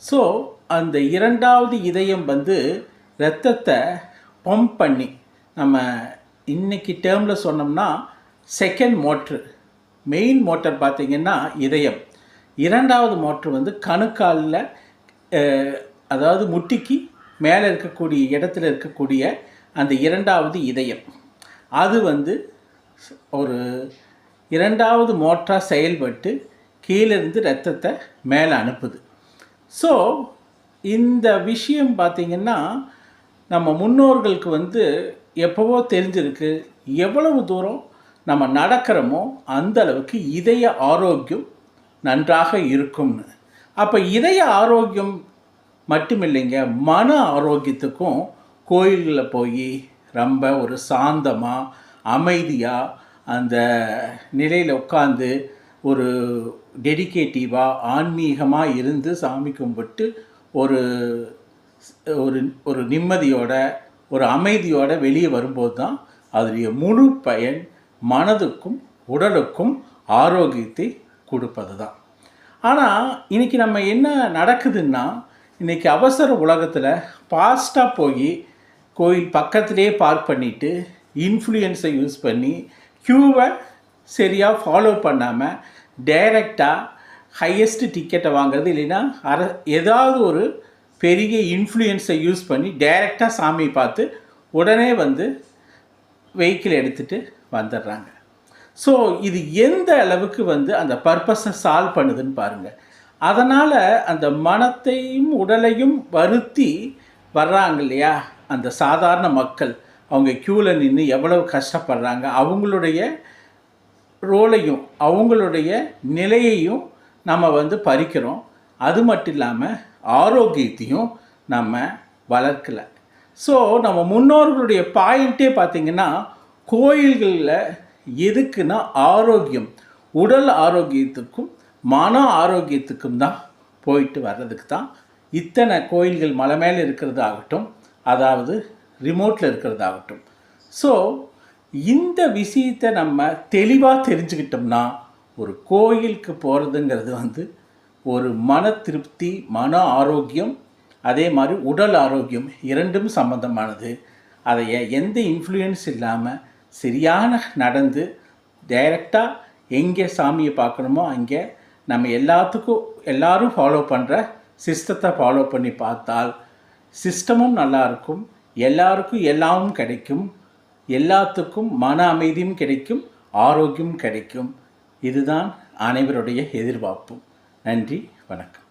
So அந்த இரண்டாவது இதயம் வந்து இரத்தத்தை பம்ப் பண்ணி, நம்ம இன்றைக்கி டேர்மில் சொன்னோம்னா செகண்ட் மோட்ரு. மெயின் மோட்டர் பார்த்திங்கன்னா இதயம். இரண்டாவது மோட்ரு வந்து கணுக்காலில், அதாவது முட்டிக்கு மேலே இருக்கக்கூடிய இடத்துல இருக்கக்கூடிய அந்த இரண்டாவது இதயம். அது வந்து ஒரு இரண்டாவது மோட்டராக செயல்பட்டு கீழேருந்து இரத்தத்தை மேலே அனுப்புது. ஸோ இந்த விஷயம் பார்த்திங்கன்னா நம்ம முன்னோர்களுக்கு வந்து எப்போவோ தெரிஞ்சிருக்கு. எவ்வளவு தூரம் நம்ம நடக்கிறோமோ அந்த அளவுக்கு இதய ஆரோக்கியம் நன்றாக இருக்கும்னு. அப்போ இதய ஆரோக்கியம் மட்டுமில்லைங்க, மன ஆரோக்கியத்துக்கும் கோயில்களில் போய் ரொம்ப ஒரு சாந்தமாக அமைதியாக அந்த நிலையில் உட்காந்து ஒரு டெடிகேட்டிவாக ஆன்மீகமாக இருந்து சாமி கும்பிட்டு ஒரு ஒரு ஒரு நிம்மதியோட ஒரு அமைதியோட வெளியே வரும்போது தான் அதனுடைய முழு பயன் மனதுக்கும் உடலுக்கும் ஆரோக்கியத்தை கொடுப்பது தான். ஆனால் இன்றைக்கி நம்ம என்ன நடக்குதுன்னா, இன்றைக்கி அவசர உலகத்தில் ஃபாஸ்ட்டாக போய் கோயில் பக்கத்துலேயே பார்க் பண்ணிவிட்டு இன்ஃப்ளூயன்ஸை யூஸ் பண்ணி க்யூவை சரியாக ஃபாலோ பண்ணாமல் டைரெக்டாக ஹையஸ்ட் டிக்கெட்டை வாங்குறது, இல்லைன்னா ஏதாவது ஒரு பெரிய இன்ஃப்ளூயன்ஸை யூஸ் பண்ணி டைரெக்டாக சாமியை பார்த்து உடனே வந்து வெஹிக்கிள் எடுத்துகிட்டு வந்துடுறாங்க. ஸோ இது எந்த அளவுக்கு வந்து அந்த பர்பஸை சால்வ் பண்ணுதுன்னு பாருங்கள். அதனால் அந்த மனத்தையும் உடலையும் வருத்தி வர்றாங்க இல்லையா அந்த சாதாரண மக்கள். அவங்க க்யூவில் நின்று எவ்வளவு கஷ்டப்படுறாங்க. அவங்களுடைய ரோலையும் அவங்களுடைய நிலையையும் நம்ம வந்து பறிக்கிறோம். அது மட்டும் இல்லாமல் ஆரோக்கியத்தையும் நம்ம வளர்க்கலை. ஸோ நம்ம முன்னோர்களுடைய பாயிண்ட்டே பார்த்திங்கன்னா கோயில்களில் எதுக்குன்னா ஆரோக்கியம், உடல் ஆரோக்கியத்துக்கும் மன ஆரோக்கியத்துக்கும் தான் போயிட்டு வர்றதுக்கு தான் இத்தனை கோயில்கள் மலை மேலே இருக்கிறதாகட்டும், அதாவது ரிமோட்டில் இருக்கிறதாகட்டும். ஸோ இந்த விஷயத்தை நம்ம தெளிவாக தெரிஞ்சுக்கிட்டோம்னா ஒரு கோயிலுக்கு போகிறதுங்கிறது வந்து ஒரு மன திருப்தி, மன ஆரோக்கியம், அதே மாதிரி உடல் ஆரோக்கியம் இரண்டும் சம்பந்தமானது. அதை எந்த இன்ஃப்ளூயன்ஸ் இல்லாமல் சரியான நடந்து டைரெக்டாக எங்கே சாமியை பார்க்கணுமோ அங்கே நம்ம எல்லோரும் ஃபாலோ பண்ணுற சிஸ்டத்தை ஃபாலோ பண்ணி பார்த்தால் சிஸ்டமும் நல்லாயிருக்கும், எல்லாருக்கும் எல்லாமும் கிடைக்கும், எல்லாத்துக்கும் மன அமைதியும் கிடைக்கும், ஆரோக்கியம் கிடைக்கும். இதுதான் அனைவருடைய எதிர்பார்ப்பும். நன்றி, வணக்கம்.